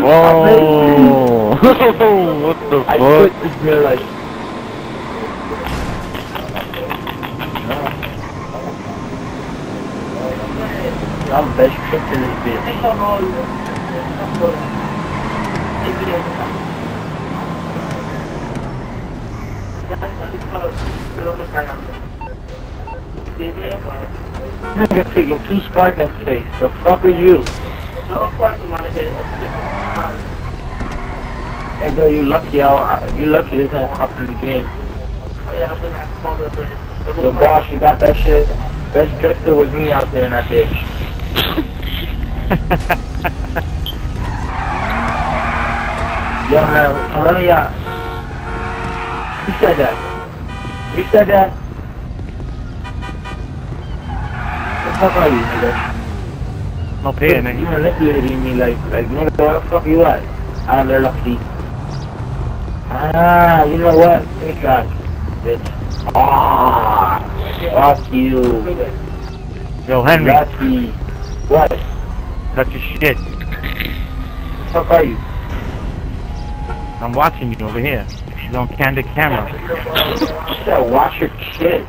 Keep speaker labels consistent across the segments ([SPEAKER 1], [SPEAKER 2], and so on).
[SPEAKER 1] Whoa! What the fuck?
[SPEAKER 2] I just realized. I'm best tricked in this bitch. Nigga taking 2 spark in the face. The fuck are you? Hey girl, you lucky this won't happen in the game. So boss, you got that shit? Best drifter was me out there in that bitch. Yo man, hello ya. Who said that? You said that? What the fuck are you, nigga?
[SPEAKER 1] No paying,
[SPEAKER 2] You manipulating me like nigga, where the fuck you at? I'm there lucky. Ah, you know what? Thank God, bitch. Ah, fuck you.
[SPEAKER 1] Yo, Henry.
[SPEAKER 2] Lucky. What?
[SPEAKER 1] Cut your shit.
[SPEAKER 2] What the fuck are you?
[SPEAKER 1] I'm watching you over here. She's on candid camera.
[SPEAKER 2] You said watch your shit.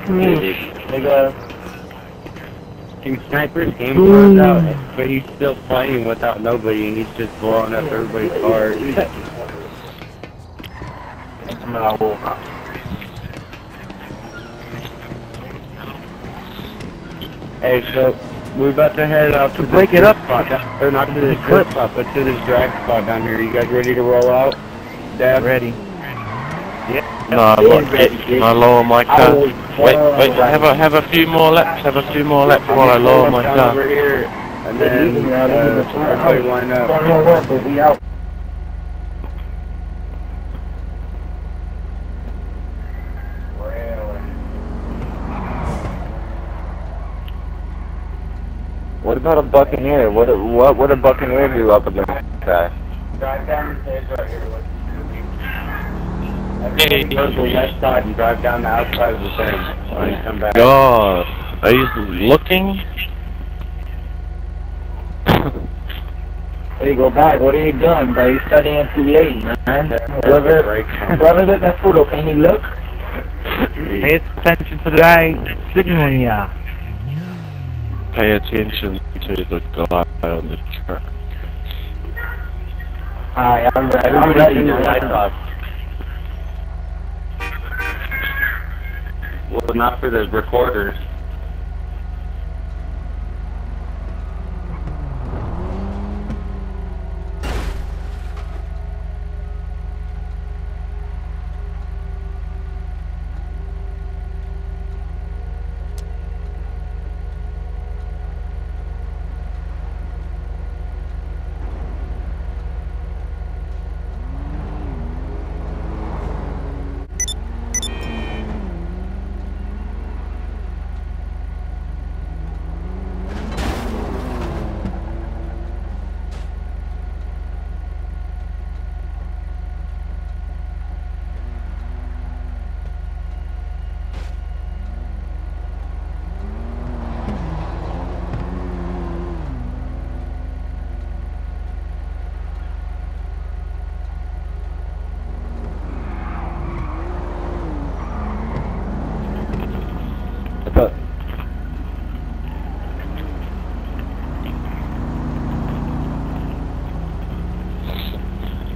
[SPEAKER 2] Nigga.
[SPEAKER 3] Team Sniper's game runs out, but he's still playing without nobody, and he's just blowing up everybody's cars. Hey, so we're about to head out to
[SPEAKER 1] break it up,
[SPEAKER 3] spot, or not to this clip spot, but to this drag spot down here. You guys ready to roll out? Dad?
[SPEAKER 1] Ready.
[SPEAKER 3] Yeah.
[SPEAKER 1] No, I'm not getting. I lower my car. Wait, have a few more laps. Have a few more laps while I lower my car.
[SPEAKER 3] Over here, and then everybody line up.
[SPEAKER 4] What about a Buccaneer? What a Buccaneer do up against that?
[SPEAKER 3] Drive down the stairs right here. Everybody goes to the left side and drive down the outside of the thing when you come back.
[SPEAKER 1] God, are you looking?
[SPEAKER 2] There you go back. What are you doing, bro? You studying too late, man. Brother, that photo. Can you look?
[SPEAKER 1] Pay attention to the guy signaling ya. Pay attention to the guy on the truck.
[SPEAKER 2] Alright, I'm ready. I'm ready.
[SPEAKER 3] Well, not for the recorders.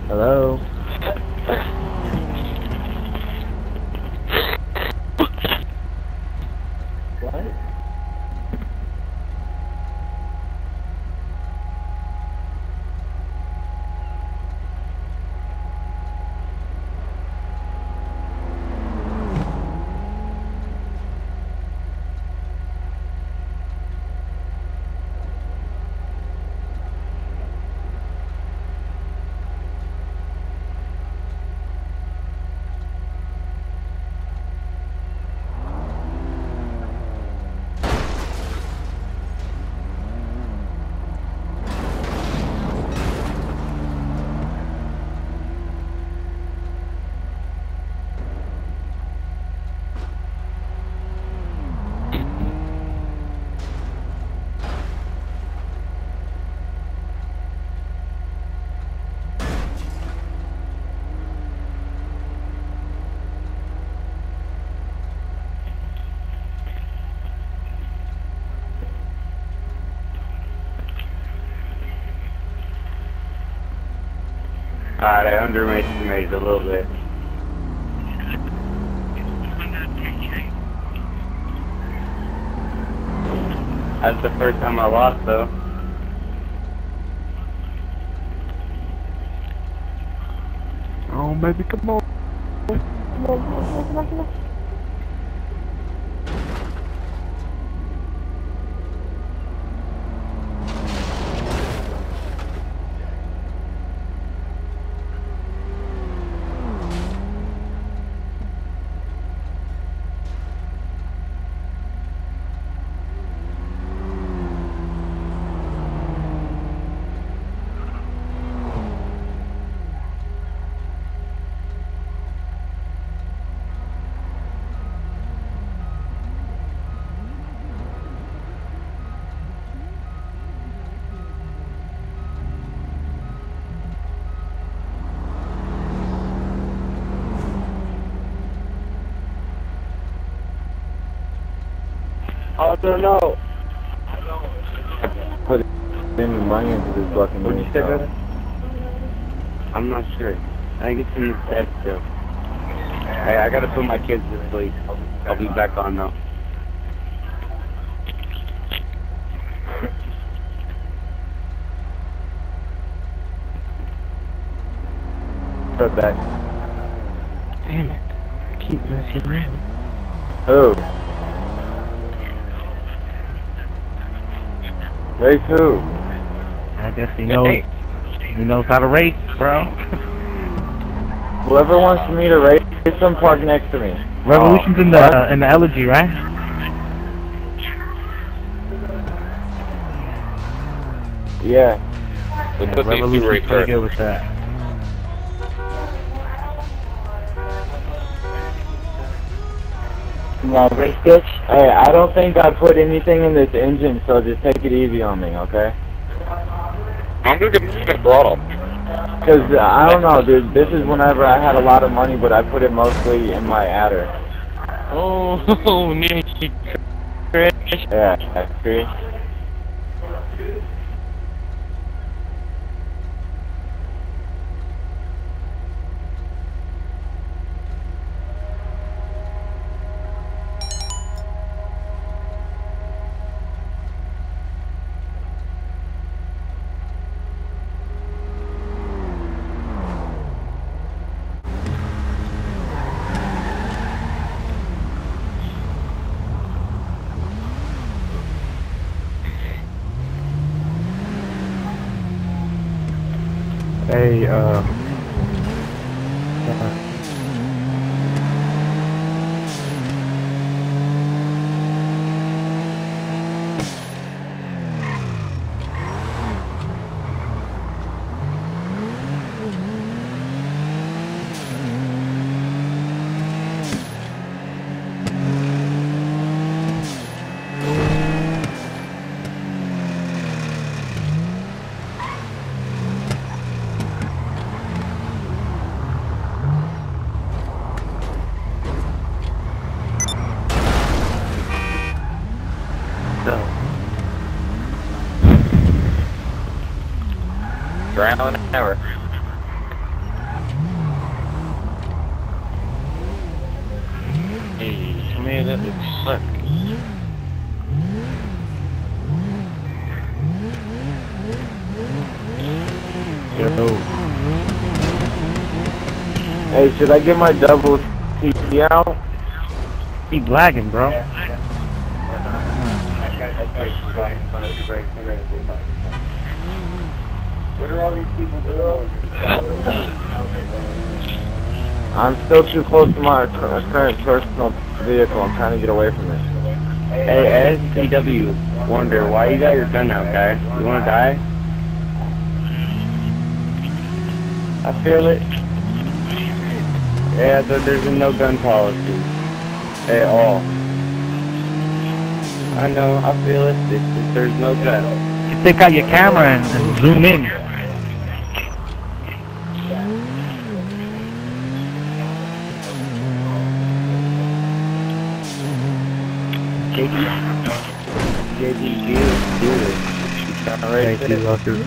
[SPEAKER 4] Hello?
[SPEAKER 3] bad. I underestimated a little bit. That's the first time I lost, though.
[SPEAKER 1] Oh, baby, come on. Come on.
[SPEAKER 3] I don't know.
[SPEAKER 4] Put in money into this fucking
[SPEAKER 3] What'd you say,
[SPEAKER 4] car.
[SPEAKER 3] brother? I'm not sure. I think it's in the bed still. Hey, I gotta put my kids to sleep. I'll be back on though.
[SPEAKER 4] Put back.
[SPEAKER 1] Damn it. I keep messing around.
[SPEAKER 4] Who? Race who?
[SPEAKER 1] I guess he knows. He knows how to race, bro.
[SPEAKER 4] Whoever wants me to race them, park next to me.
[SPEAKER 1] Revolution's in the elegy, right?
[SPEAKER 4] Yeah.
[SPEAKER 1] Revolution's pretty good with that.
[SPEAKER 2] No, race bitch.
[SPEAKER 4] Hey, I don't think I put anything in this engine, so just take it easy on me, okay?
[SPEAKER 3] I'm gonna get the throttle.
[SPEAKER 4] Because, I don't know, dude, this is whenever I had a lot of money, but I put it mostly in my adder.
[SPEAKER 3] Oh, nearly crashed.
[SPEAKER 4] Yeah, that's great.
[SPEAKER 1] Hey,
[SPEAKER 3] Around an hour. Hey, man, that looks suck.
[SPEAKER 1] yo.
[SPEAKER 4] Hey, should I get my double TC out?
[SPEAKER 1] Keep lagging, bro.
[SPEAKER 3] What are all these people doing?
[SPEAKER 4] I'm still too close to my current personal vehicle. I'm trying to get away from it.
[SPEAKER 3] Hey, SCW, wonder why you got your gun out, guy? You wanna die? I feel it. Yeah, there's a no gun policy at all. I know, I feel it. There's no gun.
[SPEAKER 1] You take out your camera and zoom in.
[SPEAKER 3] JD, do it.
[SPEAKER 1] Thank you, Rucker.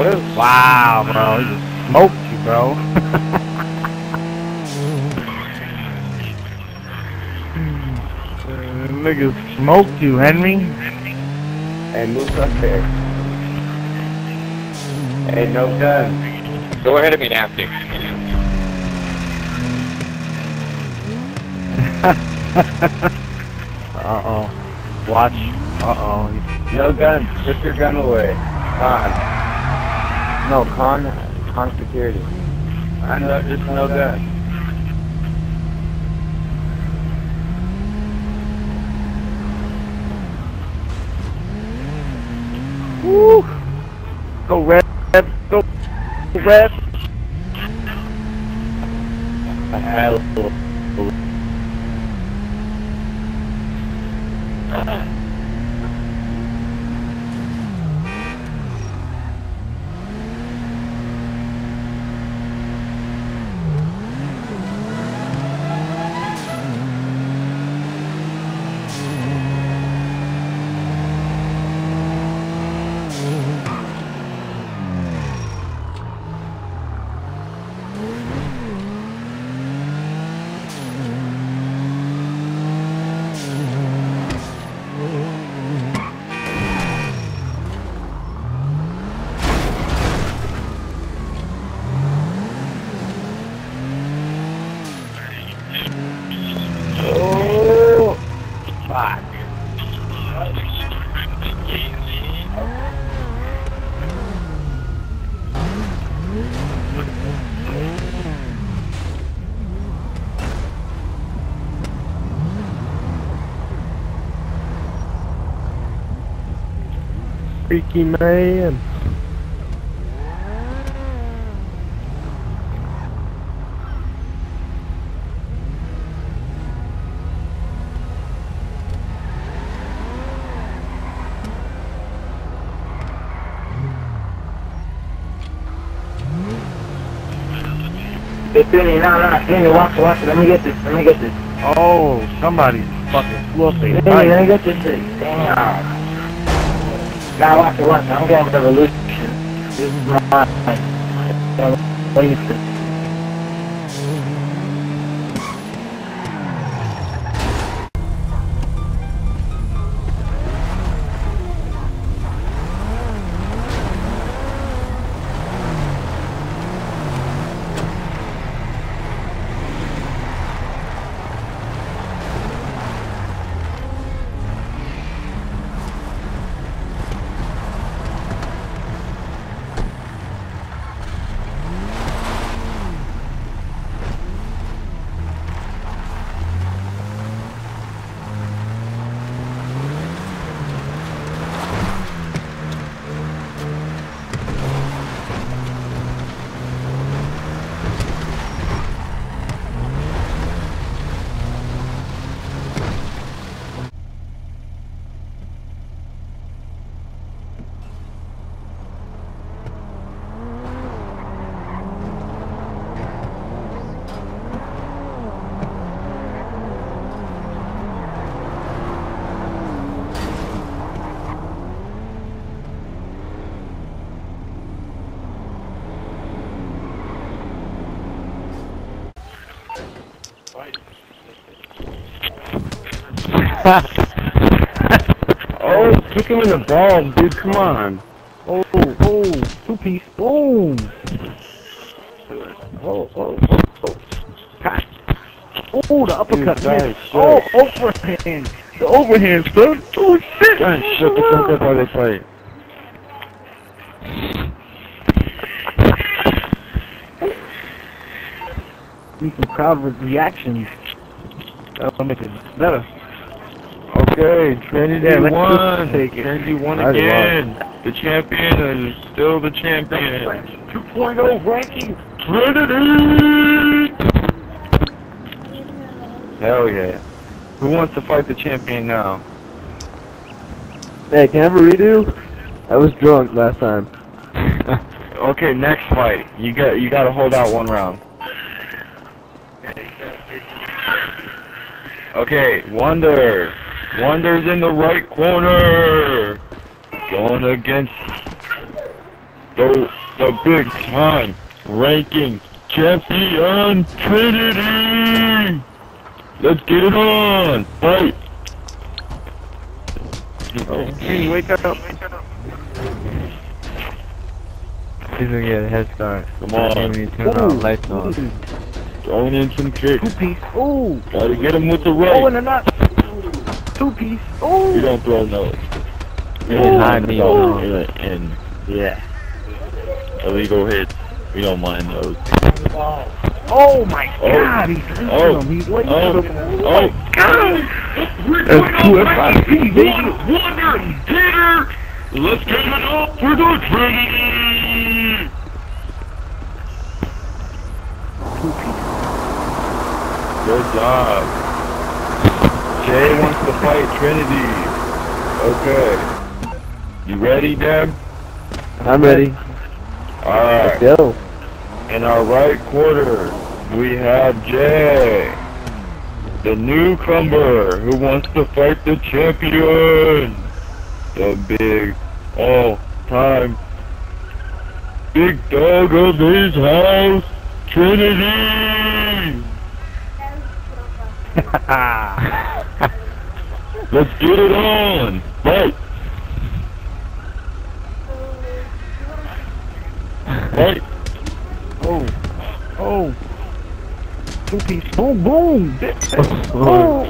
[SPEAKER 1] Wow, bro, he just smoked you, bro. Nigga smoked you, Henry.
[SPEAKER 3] Hey, move up there. Hey, no gun.
[SPEAKER 5] Go ahead of me, nasty.
[SPEAKER 1] Uh-oh. Watch. Uh-oh.
[SPEAKER 3] No gun. Put your gun away.
[SPEAKER 4] Con security.
[SPEAKER 3] I know, just no gun.
[SPEAKER 1] Woo! Go red. Go red. Oh, fuck. Freaky man.
[SPEAKER 2] Hey, Finny, no, watch it. Let me get this.
[SPEAKER 1] Oh, somebody's fucking fluffy.
[SPEAKER 2] Finny, let me get this thing. Damn. Now watch it. I'm getting revolution. This is mine. What do you think?
[SPEAKER 3] Oh, kick him in the balls, dude. Come on.
[SPEAKER 1] Oh, two-piece. Boom. Oh. God. Oh, the uppercut.
[SPEAKER 3] Dude,
[SPEAKER 1] Oh, overhand. The overhand, son. Oh, shit.
[SPEAKER 3] Guys, shut the fuck up while they fight.
[SPEAKER 1] Need some crowd reactions. That'll make it better.
[SPEAKER 3] Okay, Trinity
[SPEAKER 1] let's
[SPEAKER 3] won.
[SPEAKER 1] just take it.
[SPEAKER 3] Trinity won again. The champion is still the champion. 2.0 ranking. Trinity! Hell yeah. Who wants to fight the champion now?
[SPEAKER 4] Hey, can I have a redo? I was drunk last time.
[SPEAKER 3] Okay, next fight. You gotta hold out one round. Okay, Wonder. Wonder's in the right corner. Going against
[SPEAKER 5] the big time ranking champion Trinity. Let's get it on. Fight.
[SPEAKER 1] Hey, wake up. He's gonna get a head start.
[SPEAKER 5] Come on.
[SPEAKER 1] When you turn the lights on.
[SPEAKER 5] Throwing in some kicks.
[SPEAKER 1] Two-piece. Ooh.
[SPEAKER 5] Gotta get him with the right.
[SPEAKER 1] Oh, and a nut. Two-piece. Ooh.
[SPEAKER 5] You don't throw no.
[SPEAKER 1] Behind me.
[SPEAKER 5] And
[SPEAKER 1] Yeah.
[SPEAKER 5] illegal hits. We don't mind those.
[SPEAKER 1] Oh my God! He's lacing him. He's lacing him. Oh my God! That's 2FIP, baby.
[SPEAKER 5] Wonder hitter. Let's give it up for the Trinity. Good job. Jay wants to fight Trinity. Okay. You ready, Deb?
[SPEAKER 1] I'm ready.
[SPEAKER 5] Alright.
[SPEAKER 1] Let's go.
[SPEAKER 5] In our right quarter, we have Jay, the newcomer who wants to fight the champion, the big, all-time big dog of his house, Trinity. Let's get it on. Fight. Fight.
[SPEAKER 1] Oh. Two-piece. Boom, boom.
[SPEAKER 5] Oh.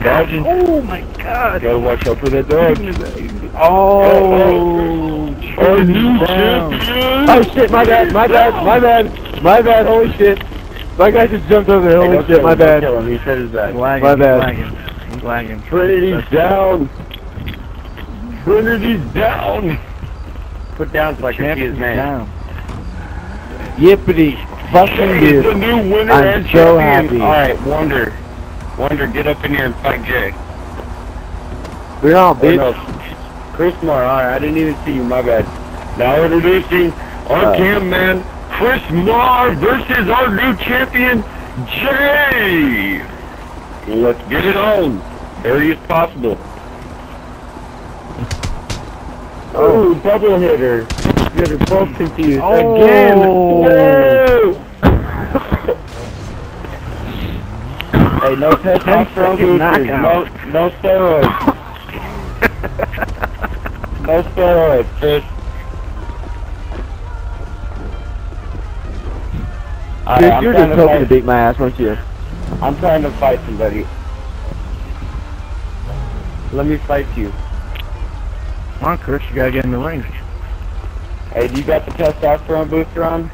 [SPEAKER 5] Dodging.
[SPEAKER 1] Oh my God.
[SPEAKER 5] Gotta watch out for that dodge.
[SPEAKER 1] Our
[SPEAKER 5] new champion.
[SPEAKER 1] Oh shit, my bad, holy shit. My guy just jumped over there, holy shit, my bad.
[SPEAKER 3] He said his back.
[SPEAKER 1] My bad. He's lagging.
[SPEAKER 5] Trinity's down. Trinity's down.
[SPEAKER 3] Put down so I can see his name.
[SPEAKER 1] Down. Yippity fucking
[SPEAKER 5] He's the
[SPEAKER 1] dude.
[SPEAKER 5] new winner
[SPEAKER 1] I'm
[SPEAKER 5] and
[SPEAKER 1] so
[SPEAKER 5] champion.
[SPEAKER 1] happy.
[SPEAKER 3] Alright, Wonder, get up in here and fight Jay.
[SPEAKER 1] We're on,
[SPEAKER 3] Oh,
[SPEAKER 1] bitch.
[SPEAKER 3] no. Chris Moore, alright, I didn't even see you, my bad.
[SPEAKER 5] Now introducing our cameraman, Chris Moore versus our new champion, Jay. Let's get it on. Early as possible.
[SPEAKER 3] Oh, double hitter. You're both confused.
[SPEAKER 1] Oh.
[SPEAKER 3] Again!
[SPEAKER 1] Whoa.
[SPEAKER 3] Hey, no testosterone boosters. No steroids. No steroids, Chris.
[SPEAKER 1] Chris, you're just hoping to beat my ass, weren't you?
[SPEAKER 3] I'm trying to fight somebody. Let me fight you.
[SPEAKER 1] Come on, Chris, you gotta get in the ring.
[SPEAKER 3] Hey, do you got the testosterone booster on?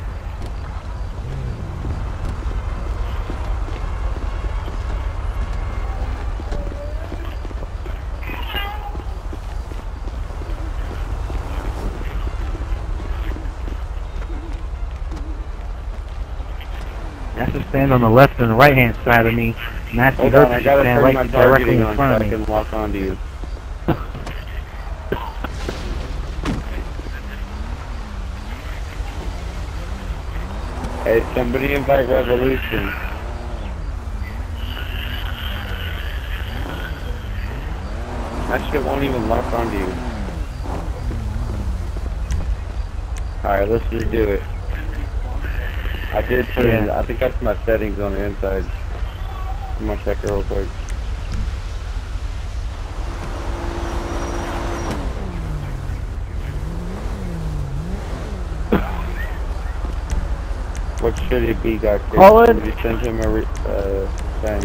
[SPEAKER 1] He has to stand on the left and the right hand side of me. Nasty
[SPEAKER 3] Hold on,
[SPEAKER 1] Dirt
[SPEAKER 3] I
[SPEAKER 1] should
[SPEAKER 3] gotta
[SPEAKER 1] stand
[SPEAKER 3] turn my
[SPEAKER 1] right directly
[SPEAKER 3] targeting
[SPEAKER 1] in
[SPEAKER 3] on so
[SPEAKER 1] front of
[SPEAKER 3] I
[SPEAKER 1] me.
[SPEAKER 3] can lock onto you. Hey, somebody invite Revolution. That shit won't even lock onto you. Alright, let's redo it. I did put in, I think that's my settings on the inside. I'm gonna check it real quick. What should it be, guys?
[SPEAKER 1] Colin?
[SPEAKER 3] You send him a thing.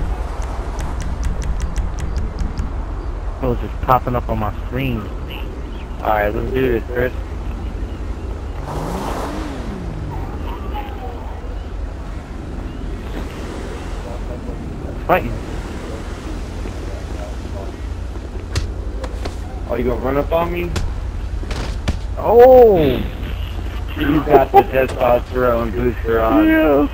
[SPEAKER 1] It was just popping up on my screen.
[SPEAKER 3] Alright, let's do this, Chris.
[SPEAKER 1] Fighting.
[SPEAKER 3] Oh, you gonna run up on me?
[SPEAKER 1] Oh!
[SPEAKER 3] You got the testosterone booster on.
[SPEAKER 1] Yeah.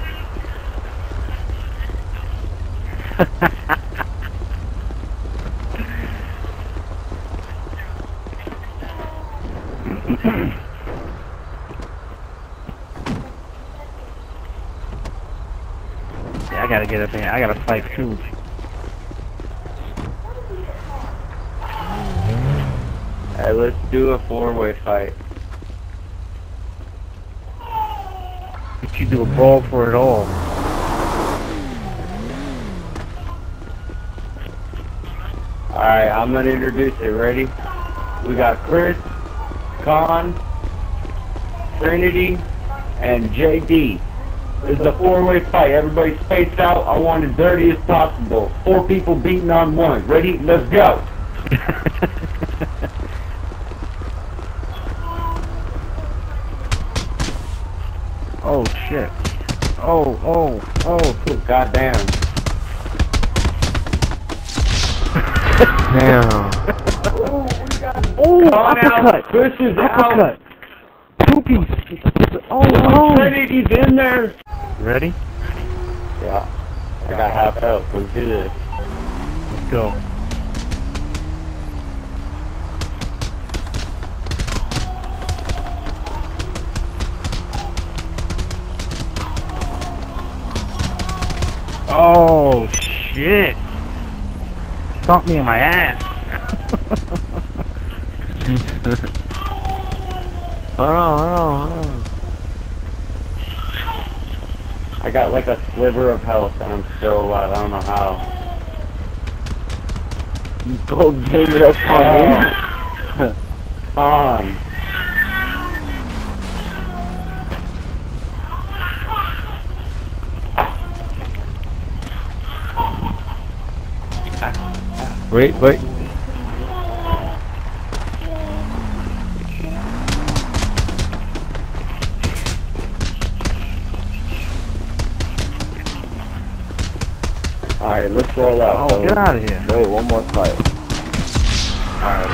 [SPEAKER 1] Yeah, I gotta get up in here. I gotta fight too.
[SPEAKER 3] Alright, let's do a four-way fight.
[SPEAKER 1] But you do a brawl for it all.
[SPEAKER 3] Alright, I'm gonna introduce it. Ready? We got Chris, Con, Trinity, and JD. This is a four-way fight. Everybody spaced out. I want it dirty as possible. 4 people beating on 1. Ready? Let's go.
[SPEAKER 1] Oh shit. Oh.
[SPEAKER 3] Goddamn.
[SPEAKER 1] Damn. Oh, uppercut.
[SPEAKER 3] Chris is
[SPEAKER 1] Uppercut.
[SPEAKER 3] out.
[SPEAKER 1] 2-piece. Oh.
[SPEAKER 3] Trinity's in there.
[SPEAKER 1] Ready?
[SPEAKER 3] Yeah. I got half health. Let's do this.
[SPEAKER 1] Let's go. Oh shit! Stomped me in my ass. Hold on.
[SPEAKER 3] I got like a sliver of health and I'm still alive. I don't know how.
[SPEAKER 4] Go game it up on me.
[SPEAKER 3] On.
[SPEAKER 1] Wait.
[SPEAKER 3] Alright, let's roll out.
[SPEAKER 1] Oh, get out of here.
[SPEAKER 4] Wait, one more fight.
[SPEAKER 3] Alright.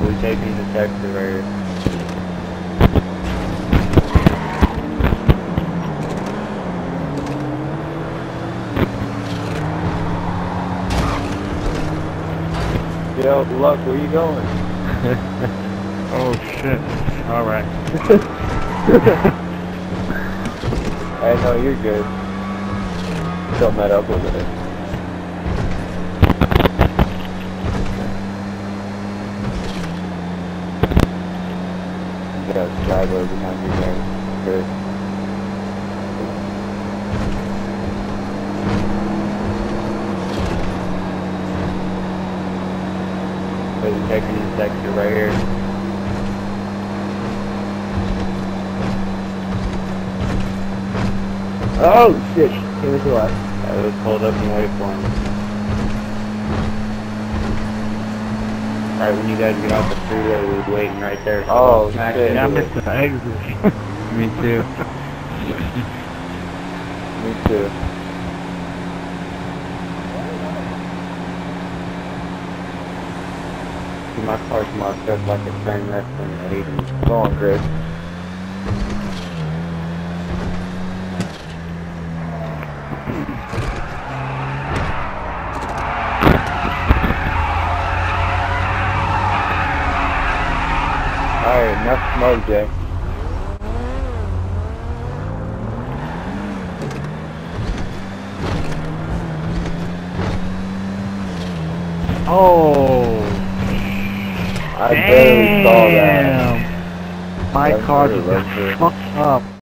[SPEAKER 3] We're taking the sector right here.
[SPEAKER 4] Yo, Luck, where you going?
[SPEAKER 1] Oh shit. Alright.
[SPEAKER 4] Hey, no, you're good. Don't met up with it. You got a driver behind you there. Good.
[SPEAKER 3] We're taking the sector right here.
[SPEAKER 4] Oh, shit. Give us a lot.
[SPEAKER 3] Let's hold up and wait for him. Alright, when you guys get off the freeway, we're waiting right there.
[SPEAKER 4] Oh,
[SPEAKER 3] Smack
[SPEAKER 4] shit.
[SPEAKER 3] into
[SPEAKER 1] Yeah, I
[SPEAKER 3] it.
[SPEAKER 1] missed the exit. Me too.
[SPEAKER 4] Me too.
[SPEAKER 3] My car's marked up like a train wreck from the 80s.
[SPEAKER 4] Go on, Chris. Alright, enough smoke, Jay.
[SPEAKER 1] Oh.
[SPEAKER 4] I barely saw that.
[SPEAKER 1] Damn. My
[SPEAKER 4] Run
[SPEAKER 1] car
[SPEAKER 4] through,
[SPEAKER 1] just
[SPEAKER 4] run
[SPEAKER 1] got
[SPEAKER 4] through.
[SPEAKER 1] fucked up.